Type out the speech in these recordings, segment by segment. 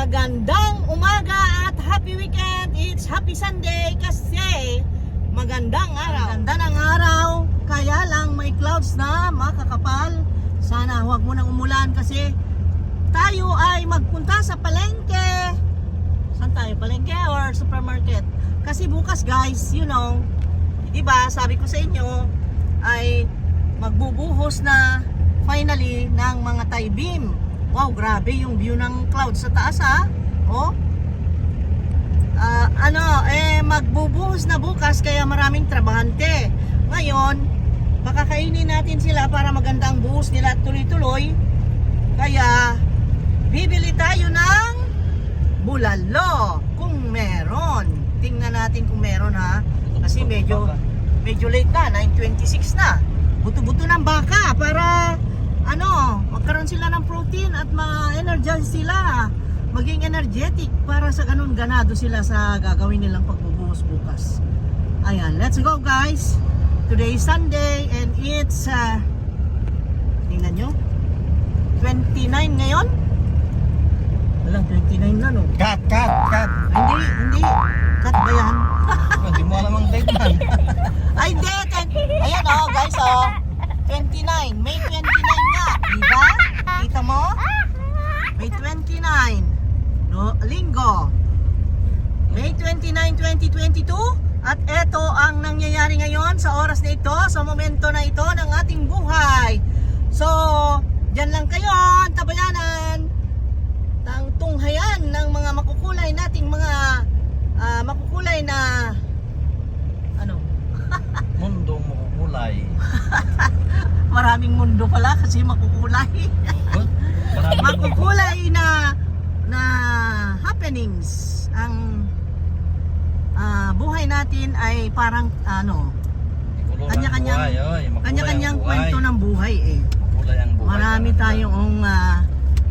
Magandang umaga at happy weekend. It's happy Sunday kasi magandang araw. Maganda ng araw, kaya lang may clouds na makakapal. Sana huwag mo nang umulan kasi tayo ay magpunta sa palengke. Saan tayo? Palengke or supermarket? Kasi bukas guys, you know, diba sabi ko sa inyo ay magbubuhos na finally ng mga tie beam. Wow, grabe yung view ng clouds sa taas ha. Oh. Magbubuhos na bukas kaya maraming trabahante. Ngayon, pakakainin natin sila para maganda ang buhos nila at tuloy-tuloy. Kaya bibili tayo ng bulalo kung meron. Tingnan natin kung meron ha. Kasi medyo late na, 9:26 na. Buto-buto ng baka para magkaroon sila ng protein at ma-energize sila, maging energetic para sa ganun ganado sila sa gagawin nilang pagbubuhos bukas. Ayan, let's go guys. Today is Sunday and it's tingnan nyo 29 ngayon. Walang 29 na no. Cut. Hindi cut ba yan? Hindi mo alam ang date man. Ay hindi, ayan guys 29, May 29 nga, diba? Kita mo? May 29, no, linggo. May 29, 2022. At eto ang nangyayari ngayon sa oras na ito, sa momento na ito ng ating buhay. So, dyan lang kayo, tabayanan, tunghayan ng mga makukulay nating mga makukulay na Mundong makukulay. Maraming mundo pala kasi makukulay. Makukulay na happenings. Ang buhay natin ay parang kanya-kanyang kwento ng buhay eh. Marami tayong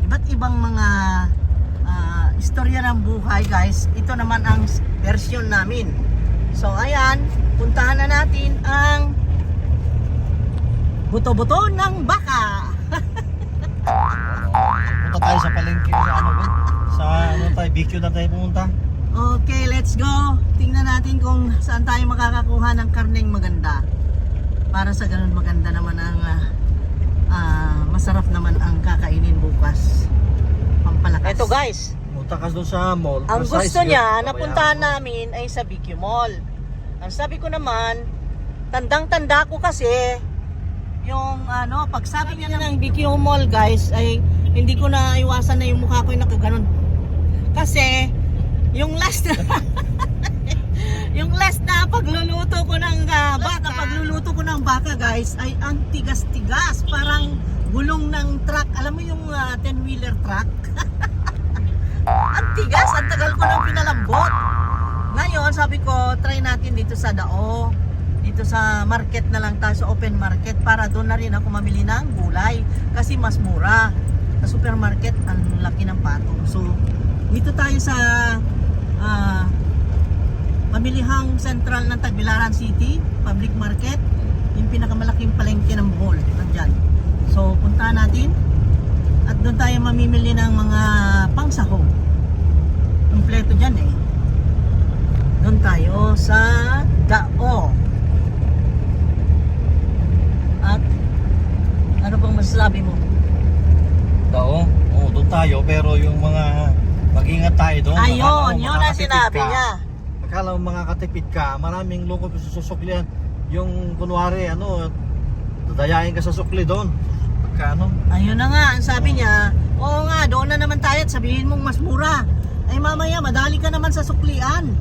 iba't ibang mga istorya ng buhay guys. Ito naman ang version namin. So ayan, puntahan na natin ang buto-buto ng baka. Punta tayo sa palengke sa BQ na tayo pumunta. Okay, let's go. Tingnan natin kung saan tayo makakakuha ng karneng maganda. Para sa ganun maganda naman ang masarap naman ang kakainin bukas. Pampalakas. Ito guys, Punta ka doon sa mall. ang gusto niya na puntahan namin ay sa BQ Mall. Ang sabi ko naman, tandang-tanda ko kasi yung pag sabi niya ng BQ Mall guys ay hindi ko na iwasan na yung mukha ko yung nakaganon. Kasi yung last na yung last na pagluluto ko ng baka guys ay ang tigas-tigas, parang gulong ng truck. Alam mo yung 10-wheeler truck? Ang tigas, ang tagal ko nang pinalambot. Ngayon sabi ko try natin dito sa Dao, dito sa market na lang tayo, sa open market, para doon na rin ako mamili ng gulay kasi mas mura. Sa supermarket ang laki ng patong. So dito tayo sa pamilihang sentral ng Tagbilaran City Public Market, yung pinakamalaking palengke ng Bohol nandyan. So puntahan natin at doon tayo mamimili ng mga pangsahog. Kompleto dyan eh. Doon tayo sa Dao. At ano bang masasabi mo? Dao? Oo, doon tayo, pero yung mga mag-ingat tayo doon. Ayun, yun ang sinabi niya. Akala mo makakatipid ka, maraming loko sa susuklian. Yung kunwari, dadayain ka sa sukli doon. Pagkano? Ayun na nga, ang sabi niya, oo nga, doon na naman tayo at sabihin mong mas mura. Ay mamaya, madali ka naman sa suklian.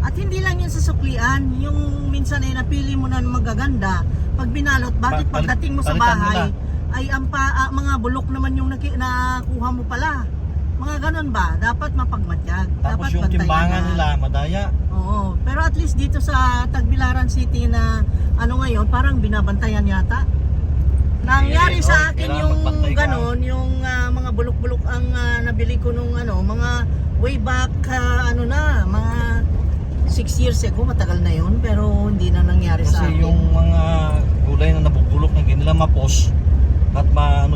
At hindi lang yun sa suklian, yung minsan ay napili mo na magaganda. Pag binalot, bakit pagdating mo sa bahay, ay ang mga bulok naman yung nakuha mo pala. Mga ganon ba? Dapat mapagmatyag. Tapos dapat yung timbangan nila, madaya. Oo, pero at least dito sa Tagbilaran City na ngayon, parang binabantayan yata. Nangyari sa akin yung ganon, yung mga bulok-bulok ang nabili ko nung mga way back, mga 6 years ago, matagal na yun, pero hindi na nangyari sa akin. Kasi yung mga gulay na nabubulok na hindi nila mapos at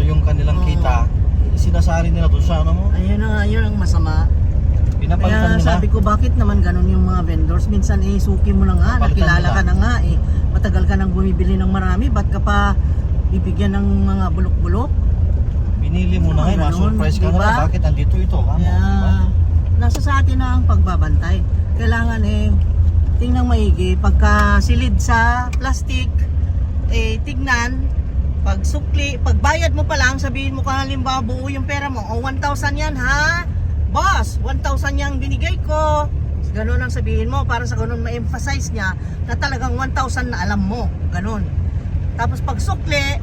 yung kanilang kita, sinasari nila doon sa Ayun na nga yun ang masama. Pinapalitan Kaya nila. sabi ko, bakit naman ganun yung mga vendors? Minsan suki mo na nga, Pinapalitan nakilala nila. ka na nga matagal ka nang bumibili ng marami, ba't ka pa bibigyan ng mga bulok-bulok? Pinili mo na ngayon, Ganun, ma-surprise ka diba? na. Bakit andito ito? Kamo, Kaya, diba? nasa sa atin na ang pagbabantay. Kailangan tingnan maigi. Pagka silid sa plastic, tignan, pag sukli, pagbayad mo pa lang, sabihin mo ka halimbawa buo yung pera mo, 1,000 yan ha? Boss, 1,000 yung binigay ko. Ganun ang sabihin mo para sa ganun ma-emphasize niya na talagang 1,000 na alam mo. Ganun. Tapos pag sukli,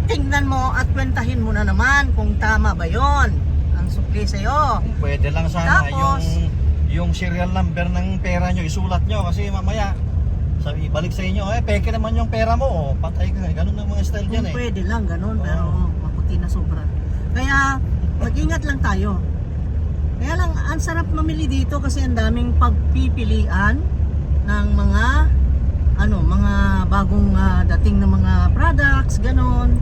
tingnan mo at kwentahin mo na naman kung tama ba yon ang sukli sa'yo. Pwede lang sana Tapos, yung serial number ng pera nyo, isulat nyo kasi mamaya sabi, balik sa inyo, peke naman yung pera mo, patay ka. Ganun ang mga style dyan Kung pwede lang, ganun, pero maputi na sobra. Kaya, mag-ingat lang tayo. Kaya lang, ang sarap mamili dito kasi ang daming pagpipilian ng mga mga bagong dating na mga products, ganon.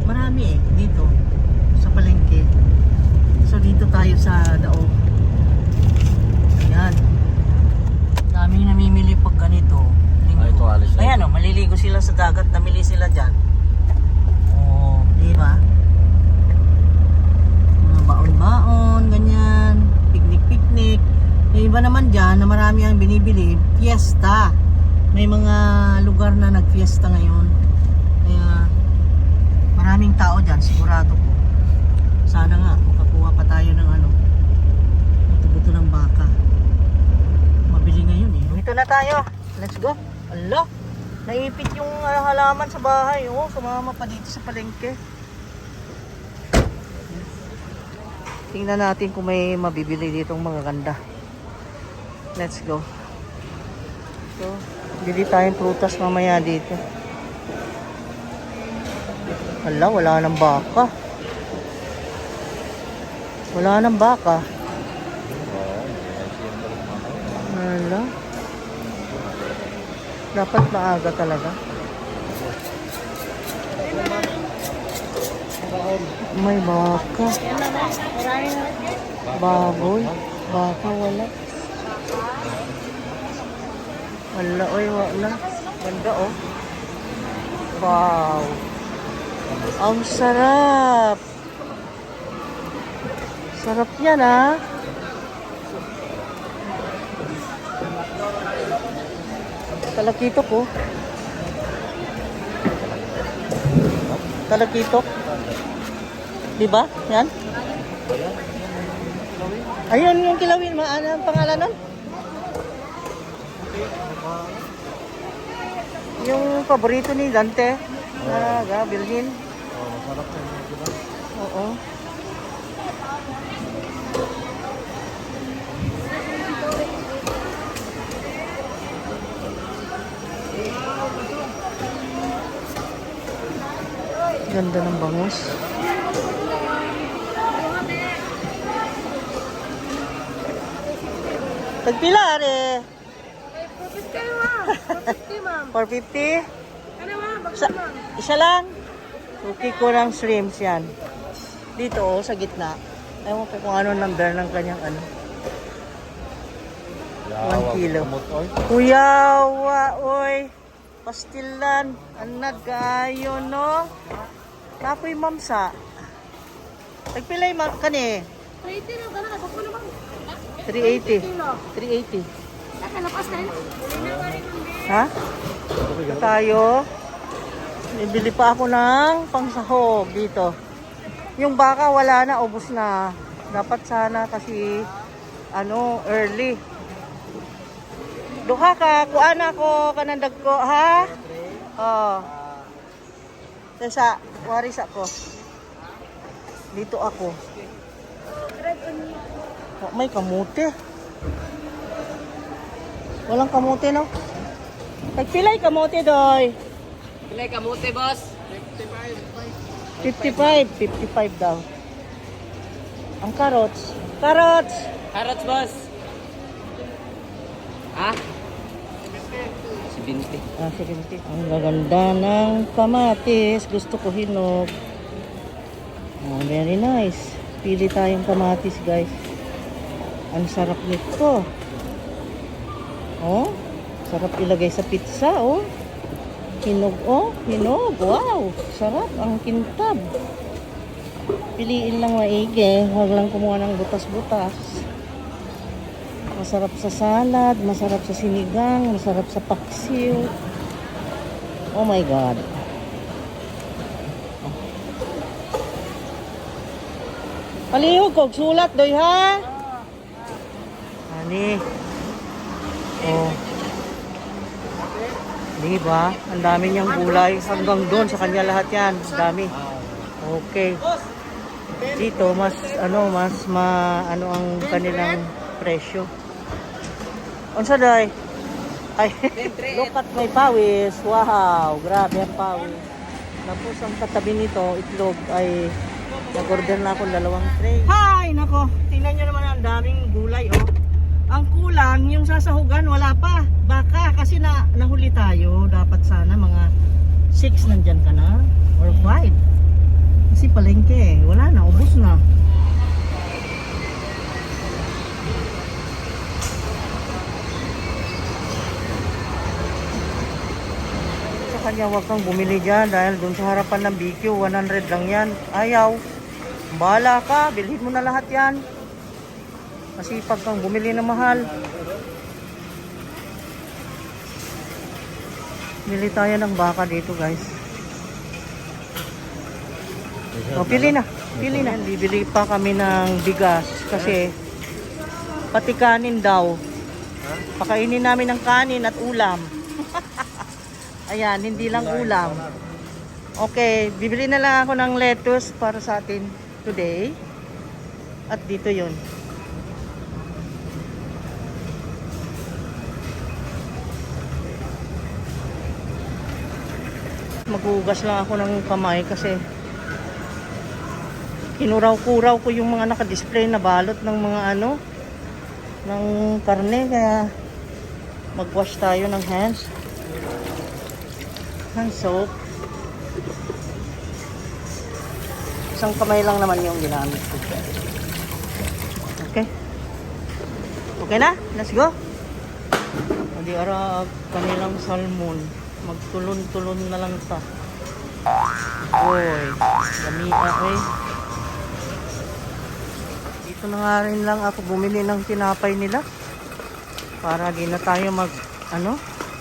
Marami dito sa palengke. So dito tayo sa Daog. Ayan. Daming namimili pag ganito. Ito alis na. Ayan maliligo sila sa dagat, namili sila dyan. Oh, di ba? Mga baon-baon, ganyan. Picnic-picnic. Yung iba naman dyan na marami ang binibili, fiesta. May mga lugar na nag-fiesta ngayon. Kaya maraming tao dyan, sigurado ko. Sana nga, makakuha pa tayo ng buto-buto ng baka. Mabili ngayon Dito na tayo. Let's go. Ala, naipit yung halaman sa bahay. Sumama pa dito sa palengke. Tingnan natin kung may mabibili ditong mga ganda. Let's go. So, bili tayong prutas mamaya dito. Ala, wala nang baka. Wala nang baka. Ala. Dapat maaga talaga. May baka. Baboy. Baka wala. Wala, wala. Ganda Wow. Ang sarap. Sarap yan Talakitok Talakitok. Diba? Yan. Ayun yung kilawin. Ano ang pangalan nun? Yung paborito ni Dante. Bilhin. Masarap na yun, diba? Oo. Ganda ng bangus. Tagpila are. 450? Isa lang. Okay ko ng shrimps yan. Dito sa gitna. Ewan ko kung ano number ng kanyang 1 kilo. Kuyawa, oy. Pastilan. Anag kayo, no? Kapoy mamsa. Tagpilay kani. 380. 380. Ha? Tayo. Bibili pa ako ng pangsahog dito. Yung baka wala na, ubos na. Dapat sana kasi early. Duha ka, kuan ako kanandag ko, ha? Sa waris ako. Dito ako. May kamote. Walang kamote, no? Nagpilay kamote, doy. Pilay kamote, boss. 55 daw. Ang carrots. Carrots! Carrots, boss. Ha? 70. 70. Ang gaganda ng kamatis. Gusto ko hinog. Very nice. Pili tayong kamatis, guys. Ang sarap nito. Oh, sarap ilagay sa pizza, oh. Hinog, oh. Hinog. Wow, sarap ang kintab. Piliin lang maigi. Huwag lang kumuha ng butas-butas. Masarap sa salad, masarap sa sinigang, masarap sa paksiw. Oh my God. Palihog kog sulat doy ha. Ani. Oh. Di ba? Ang dami niyang gulay hanggang doon sa kanya lahat 'yan. Ang dami. Okay. Dito mas ano ang kanilang presyo. Unsa day? Ay, look at my pawis. Wow, grabe ang pawis. Tapos ang katabi nito, itlog ay nag-order na ako 2 tray. Hay, nako. Tingnan nyo naman ang daming gulay, oh. Ang kulang, yung sasahugan, wala pa. Baka, kasi nahuli tayo. Dapat sana mga 6 nandyan ka na. Or 5. Kasi palengke, wala na, ubos na. Sa kanya, huwag kang bumili dyan dahil dun sa harapan ng BQ, 100 lang yan. Ayaw. Bahala ka, bilhin mo na lahat yan. Masipag kang bumili na mahal. Bili tayo ng baka dito, guys. O, pili na. Pili na. Bibili pa kami ng bigas kasi pati kanin daw. Pakainin namin ng kanin at ulam. Ayan, hindi lang ulam. Okay, bibili na lang ako ng lettuce para sa atin today. At dito yun. Maghugas lang ako ng kamay kasi kinuraw-kuraw ko yung mga naka-display na balot ng mga ng karne, kaya mag-wash tayo ng hands. Hand soap. Isang kamay lang naman yung ginamit ko. Okay. Okay na? Let's go. Hindi ara kanilang salmon. Magtulon-tulon na lang ta. Oy, gamia eh. Dito na nga rin lang ako bumili ng tinapay nila. Para di na tayo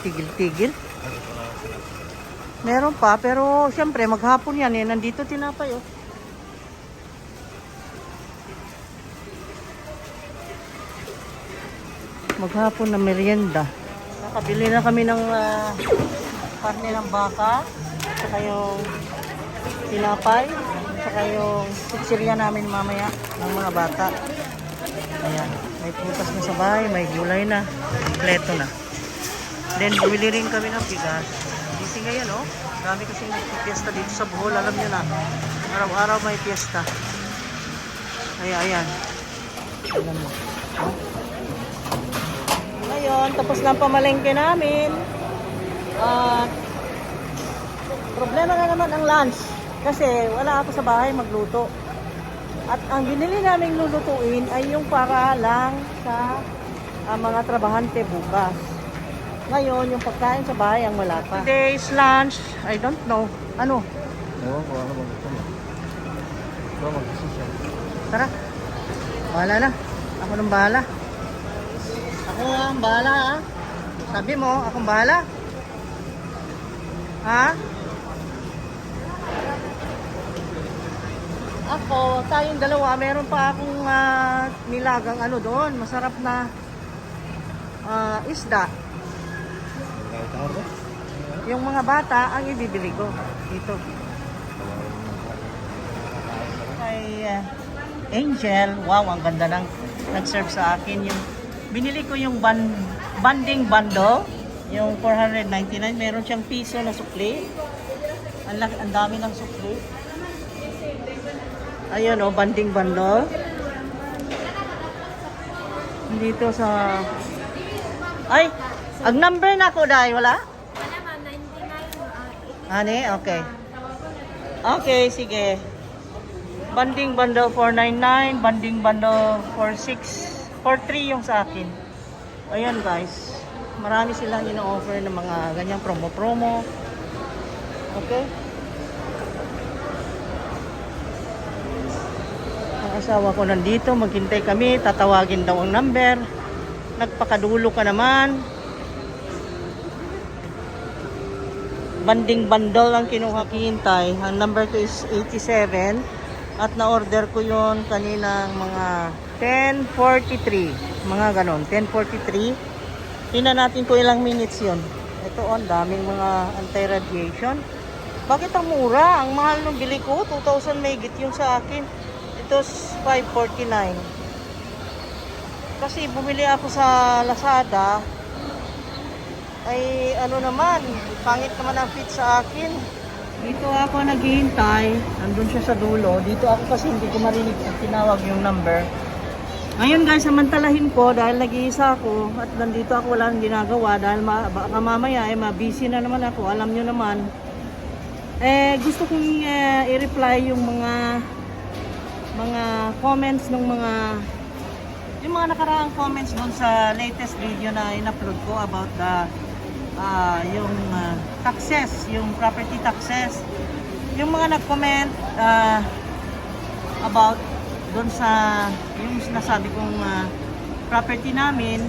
tigil-tigil. Meron pa, pero syempre maghapon yan eh. Nandito tinapay oh. Maghapon na merienda. Nakabili na kami ng karne ng baka, saka yung tinapay, saka yung pizzeria namin mamaya ng mga bata. Ayan, may prutas na sa bahay, may gulay na, kompleto na. Then bumili rin kami ng bigas. Busy ngayon oh, dami kasi nagpipiesta dito sa Bohol, alam nyo na. Araw-araw may piesta. Ayan. Ayan mo. Ngayon, tapos na ang pamalengke namin. At problema na naman ang lunch. Kasi wala ako sa bahay magluto. At ang binili naming lulutuin ay yung para lang sa mga trabahante bukas. Ngayon, yung pagkain sa bahay ang wala pa. Today's lunch, I don't know. Ano? Oo, kung ano bang gusto mo. Diba mag-decision? Tara. Bahala na. Ako nang bahala. Ako ang bahala ha. Sabi mo, akong bahala. Ha? Ako, tayong dalawa, meron pa akong nilagang doon. Masarap na isda. Yung mga bata, ang ibibili ko. Dito. Kay Angel, wow, ang ganda ng nag-serve sa akin. Yung binili ko yung banding bundle, yung 499, meron siyang piso na sukli. Ang dami ng sukli. Ayun oh, banding bundle. Dito sa ay, ang number na ko dahil wala? Wala ma'am, 99. Ani, okay. Okay, sige. Banding bundle 499, banding bundle 43 yung sa akin. Ayan guys, marami silang ino-offer ng mga ganyang promo-promo. Okay? Ang asawa ko nandito, maghintay kami, tatawagin daw ang number. Nagpakadulo ka naman. Banding bundle ang kinuha kihintay. Ang number ko is 87. At na-order ko yon kaninang mga 10:43. Mga ganon, 10:43. Tingnan natin kung ilang minutes yon. Ito ang daming mga anti-radiation. Bakit ang mura? Ang mahal nung bili ko, 2,000 megit yung sa akin. Ito 549. Kasi bumili ako sa Lazada. Ay ano naman, pangit naman ang fit sa akin. Dito ako naghihintay, nandun siya sa dulo. Dito ako kasi hindi ko marinig at tinawag yung number. Ngayon guys, samantalahin ko dahil nag-iisa ako at nandito ako wala nang ginagawa dahil baka mamaya ma-busy na naman ako. Alam nyo naman. Gusto kong i-reply yung mga comments ng yung mga nakaraang comments doon sa latest video na in-upload ko about the yung taxes, yung property taxes. Yung mga nag-comment about doon sa yung sinasabi kong property namin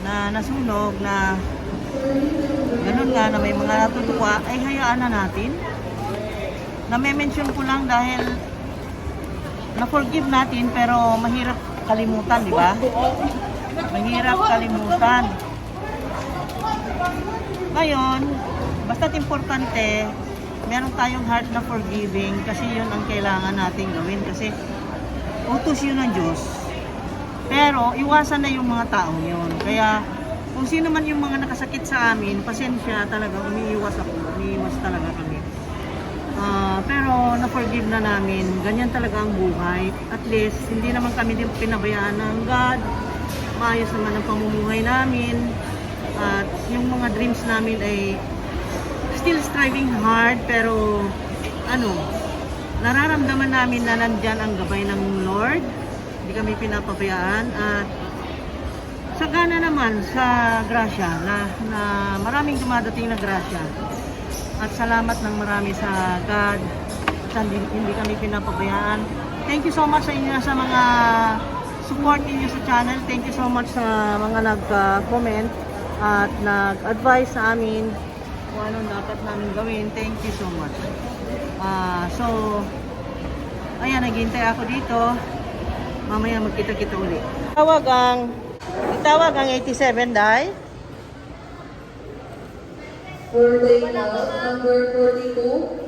na nasunog na ganun nga na may mga natutuwa, ay hayaan na natin. Na-mention ko lang dahil na-forgive natin pero mahirap kalimutan, di ba? Mahirap kalimutan. Ngayon, basta't importante, meron tayong heart na forgiving kasi yun ang kailangan nating gawin kasi utos yun ng Diyos. Pero, iwasan na yung mga taong yun. Kaya, kung sino man yung mga nakasakit sa amin, pasensya talaga, umiiwas talaga kami. Pero, na-forgive na namin. Ganyan talaga ang buhay. At least, hindi naman kami din pinabayaan ng God. Maayos naman ang pamumuhay namin. At yung mga dreams namin ay still striving hard pero nararamdaman namin na nandyan ang gabay ng Lord. Hindi kami pinapabayaan at sagana naman sa grasya na maraming dumadating na grasya. At salamat ng marami sa God at hindi kami pinapabayaan. Thank you so much sa inyo sa mga support niyo sa channel. Thank you so much sa mga nag-comment at nag-advise sa amin kung anong dapat namin gawin. Thank you so much. So, ayan, naghihintay ako dito. Mamaya magkita-kita ulit. Itawag ang 87, Day. Birthday number 42.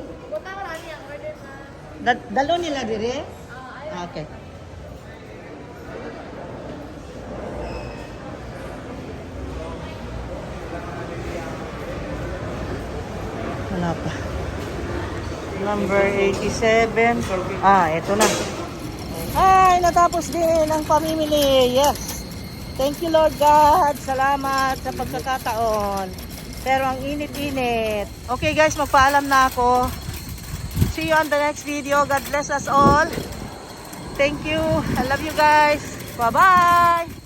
Dalo nila dire? Okay. Wala pa. Number 87. Ito na. Ay, natapos din ang pamimili. Yes. Thank you Lord God. Salamat sa pagkakataon. Pero ang init-init. Okay guys, magpaalam na ako. See you on the next video. God bless us all. Thank you. I love you guys. Bye-bye.